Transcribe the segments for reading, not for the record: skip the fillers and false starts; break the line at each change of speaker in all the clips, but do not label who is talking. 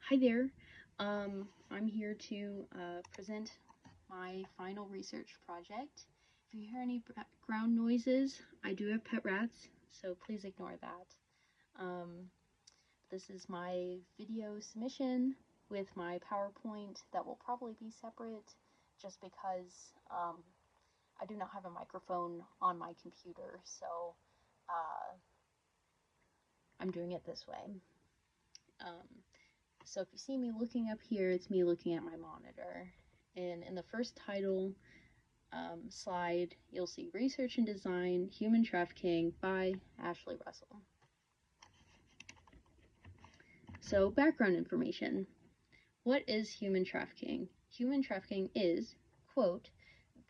Hi there. I'm here to present my final research project. If you hear any background noises, I do have pet rats, so please ignore that. Um, this is my video submission with my PowerPoint that will probably be separate just because I do not have a microphone on my computer, so uh, I'm doing it this way. Um, So if you see me looking up here, it's me looking at my monitor. And in the first title slide, you'll see Research and Design, Human Trafficking by Ashley Russell. So background information. What is human trafficking? Human trafficking is, quote,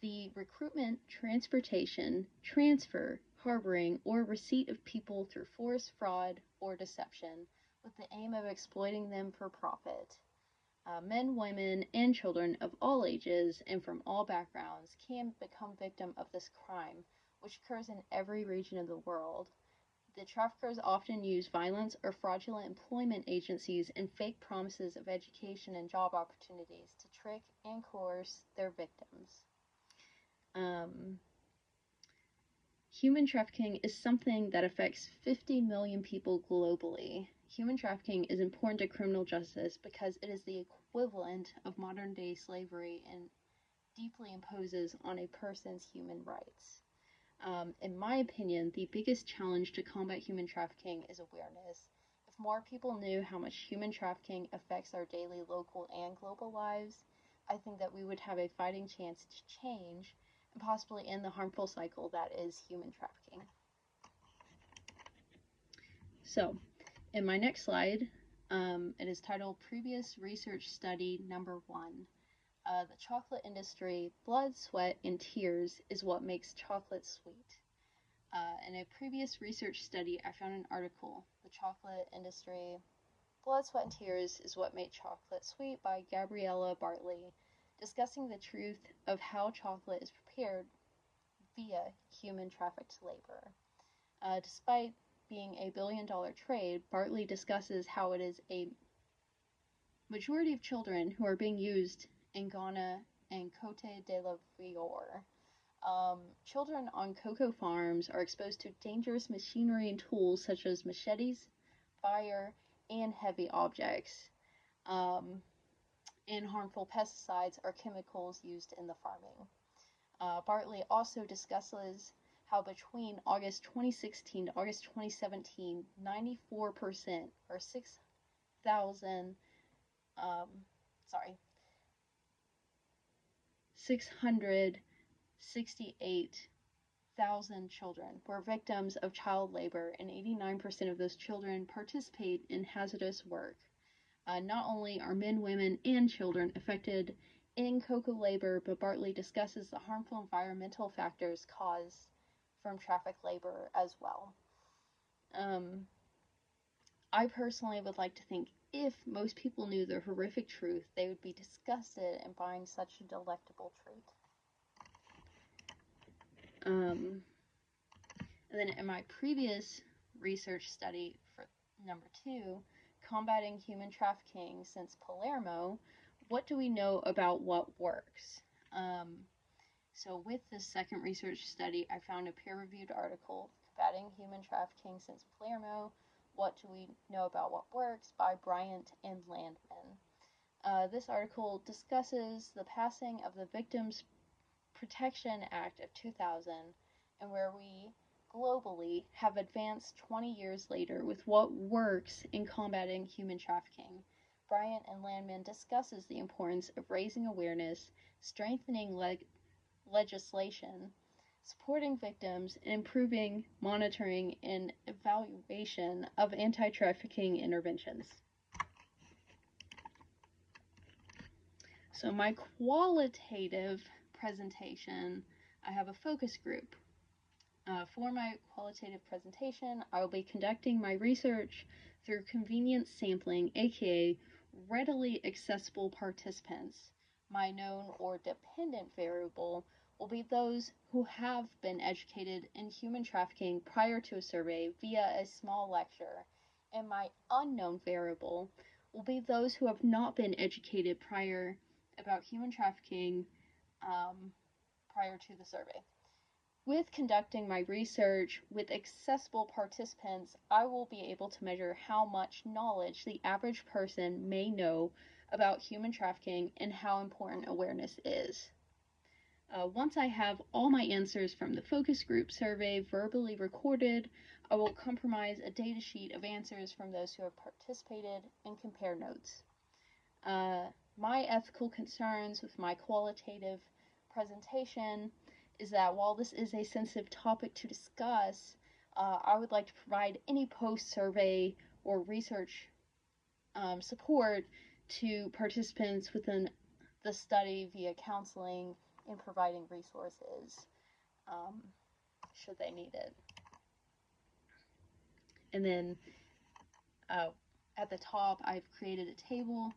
the recruitment, transportation, transfer, harboring, or receipt of people through force, fraud, or deception with the aim of exploiting them for profit. Men, women, and children of all ages and from all backgrounds can become victim of this crime, which occurs in every region of the world. The traffickers often use violence or fraudulent employment agencies and fake promises of education and job opportunities to trick and coerce their victims. Human trafficking is something that affects 50 million people globally. Human trafficking is important to criminal justice because it is the equivalent of modern-day slavery and deeply imposes on a person's human rights. In my opinion, the biggest challenge to combat human trafficking is awareness. If more people knew how much human trafficking affects our daily, local, and global lives, I think that we would have a fighting chance to change and possibly end the harmful cycle that is human trafficking. So, in my next slide, it is titled Previous Research Study Number 1. The chocolate industry, blood, sweat, and tears is what makes chocolate sweet. In a previous research study, I found an article, The Chocolate Industry, Blood, Sweat, and Tears is What Made Chocolate Sweet by Gabriella Bartley, discussing the truth of how chocolate is prepared via human trafficked labor. Despite being a billion-dollar trade, Bartley discusses how it is a majority of children who are being used in Ghana and Cote d'Ivoire. Children on cocoa farms are exposed to dangerous machinery and tools such as machetes, fire, and heavy objects. And harmful pesticides or chemicals used in the farming. Bartley also discusses how between August 2016 to August 2017, 94% or 6,000, 668,000 children were victims of child labor, and 89% of those children participate in hazardous work. Not only are men, women, and children affected in cocoa labor, but Bartley discusses the harmful environmental factors caused from traffic labor as well. I personally would like to think if most people knew the horrific truth, they would be disgusted in buying such a delectable treat. And then in my previous research study for number 2, Combating Human Trafficking Since Palermo, what do we know about what works? So with this second research study, I found a peer-reviewed article, Combating Human Trafficking Since Palermo, What Do We Know About What Works, by Bryant and Landman. This article discusses the passing of the Victims Protection Act of 2000, and where we globally have advanced 20 years later with what works in combating human trafficking. Bryant and Landman discusses the importance of raising awareness, strengthening legislation, supporting victims, and improving monitoring and evaluation of anti-trafficking interventions. So my qualitative presentation, I have a focus group. For my qualitative presentation, I will be conducting my research through convenience sampling, aka readily accessible participants. My known or dependent variable will be those who have been educated in human trafficking prior to a survey via a small lecture, and my unknown variable will be those who have not been educated prior about human trafficking prior to the survey. With conducting my research with accessible participants, I will be able to measure how much knowledge the average person may know about human trafficking and how important awareness is. Once I have all my answers from the focus group survey verbally recorded, I will comprise a data sheet of answers from those who have participated and compare notes. My ethical concerns with my qualitative presentation is that while this is a sensitive topic to discuss, I would like to provide any post-survey or research support to participants within the study via counseling and providing resources should they need it. And then at the top, I've created a table,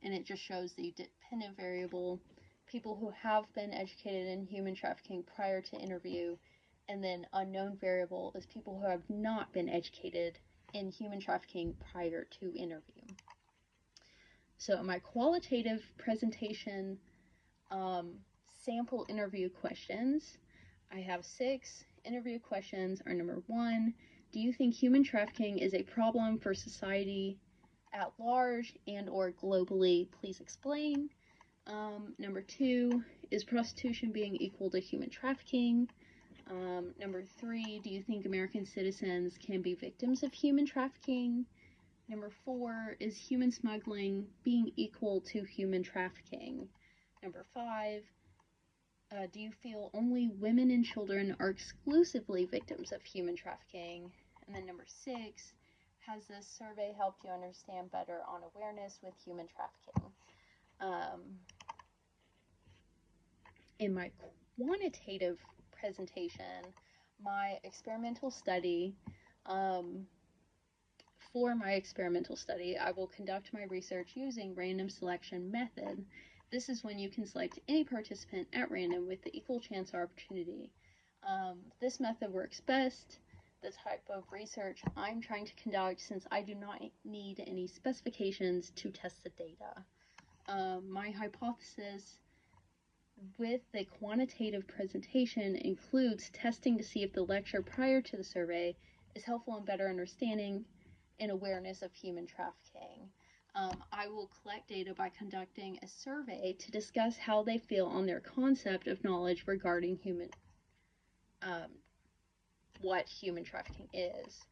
and it just shows the dependent variable, people who have been educated in human trafficking prior to interview, and then unknown variable is people who have not been educated in human trafficking prior to interview. So in my qualitative presentation, sample interview questions, I have 6 interview questions. Are number 1, do you think human trafficking is a problem for society at large and or globally? Please explain. Number 2, is prostitution being equal to human trafficking? Number 3, do you think American citizens can be victims of human trafficking? Number 4, is human smuggling being equal to human trafficking? Number 5, do you feel only women and children are exclusively victims of human trafficking? And then number 6, has this survey helped you understand better on awareness with human trafficking? In my quantitative presentation, my experimental study, for my experimental study, I will conduct my research using random selection method. This is when you can select any participant at random with the equal chance or opportunity. This method works best, the type of research I'm trying to conduct, since I do not need any specifications to test the data. My hypothesis with the quantitative presentation includes testing to see if the lecture prior to the survey is helpful in better understanding and awareness of human trafficking. I will collect data by conducting a survey to discuss how they feel on their concept of knowledge regarding what human trafficking is.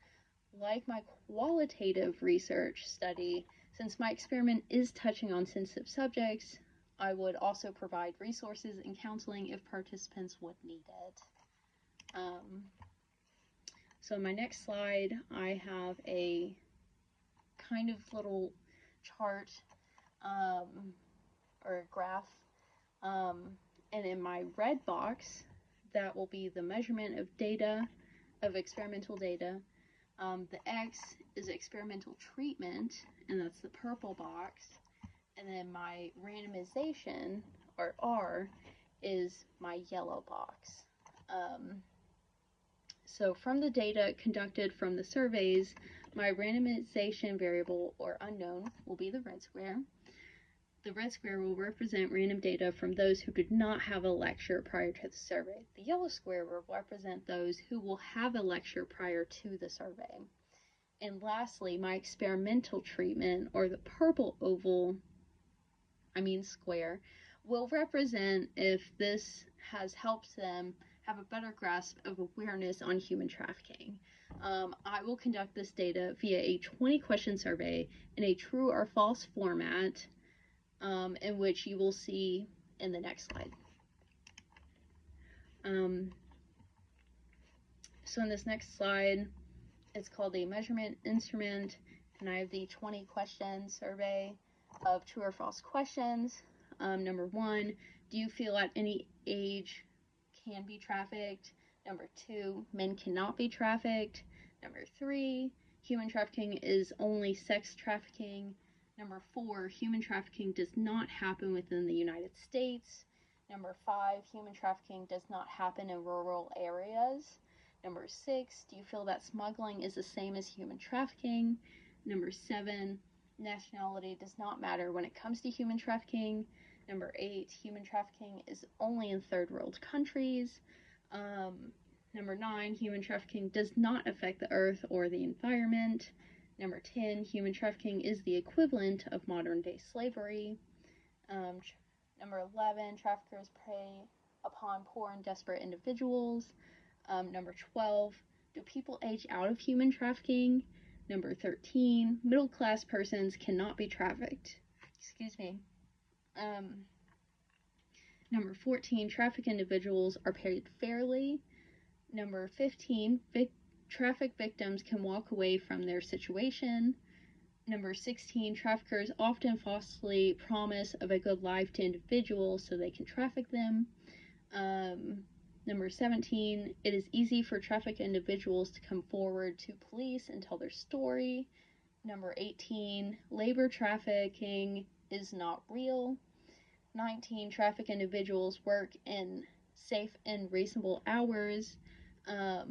Like my qualitative research study, since my experiment is touching on sensitive subjects, I would also provide resources and counseling if participants would need it. So in my next slide, I have a kind of little chart or a graph, and in my red box, that will be the measurement of data, of experimental data. The X is experimental treatment, and that's the purple box. And then my randomization, or R, is my yellow box. So from the data conducted from the surveys, my randomization variable, or unknown, will be the red square. The red square will represent random data from those who did not have a lecture prior to the survey. The yellow square will represent those who will have a lecture prior to the survey. And lastly, my experimental treatment, or the purple square, will represent if this has helped them have a better grasp of awareness on human trafficking. I will conduct this data via a 20-question survey in a true or false format, in which you will see in the next slide. So in this next slide, it's called a measurement instrument, and I have the 20-question survey of true or false questions. Number 1, do you feel at any age can be trafficked? Number 2, men cannot be trafficked. Number 3, human trafficking is only sex trafficking. Number 4, human trafficking does not happen within the United States. Number 5, human trafficking does not happen in rural areas. Number 6, do you feel that smuggling is the same as human trafficking? Number 7, nationality does not matter when it comes to human trafficking. Number 8, human trafficking is only in third world countries. Number 9, human trafficking does not affect the earth or the environment. Number 10, human trafficking is the equivalent of modern day slavery. Number 11, traffickers prey upon poor and desperate individuals. Number 12, do people age out of human trafficking? Number 13, middle class persons cannot be trafficked. Excuse me. Number 14, trafficked individuals are paid fairly. Number 15, traffic victims can walk away from their situation. Number 16, traffickers often falsely promise of a good life to individuals so they can traffic them. Number 17, it is easy for trafficked individuals to come forward to police and tell their story. Number 18, labor trafficking is not real. 19, trafficked individuals work in safe and reasonable hours. I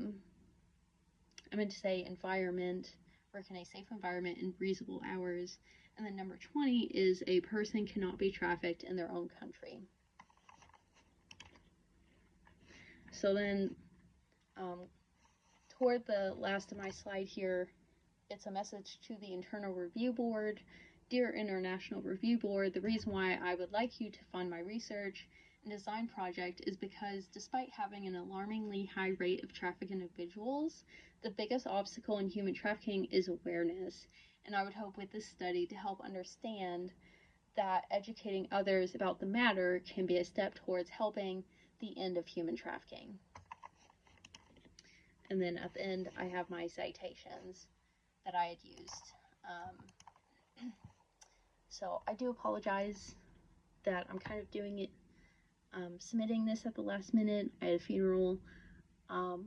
meant to say environment, work in a safe environment in reasonable hours. And then number 20 is a person cannot be trafficked in their own country. So then, toward the last of my slide here, it's a message to the Internal Review Board. Dear International Review Board, the reason why I would like you to fund my research and design project is because despite having an alarmingly high rate of trafficked individuals, the biggest obstacle in human trafficking is awareness. And I would hope with this study to help understand that educating others about the matter can be a step towards helping the end of human trafficking. And then at the end, I have my citations that I had used. So I do apologize that I'm kind of doing it, submitting this at the last minute. I had a funeral. A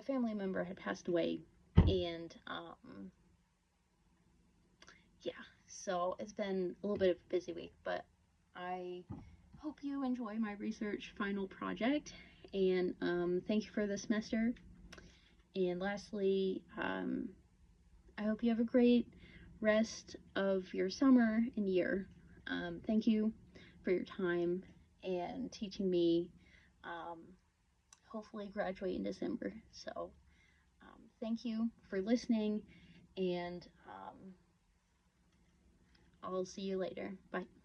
family member had passed away, and yeah, so it's been a little bit of a busy week, but I hope you enjoy my research final project, and thank you for the semester. And lastly, I hope you have a great rest of your summer and year. Thank you for your time and teaching me. Hopefully graduate in December. So thank you for listening, and I'll see you later. Bye.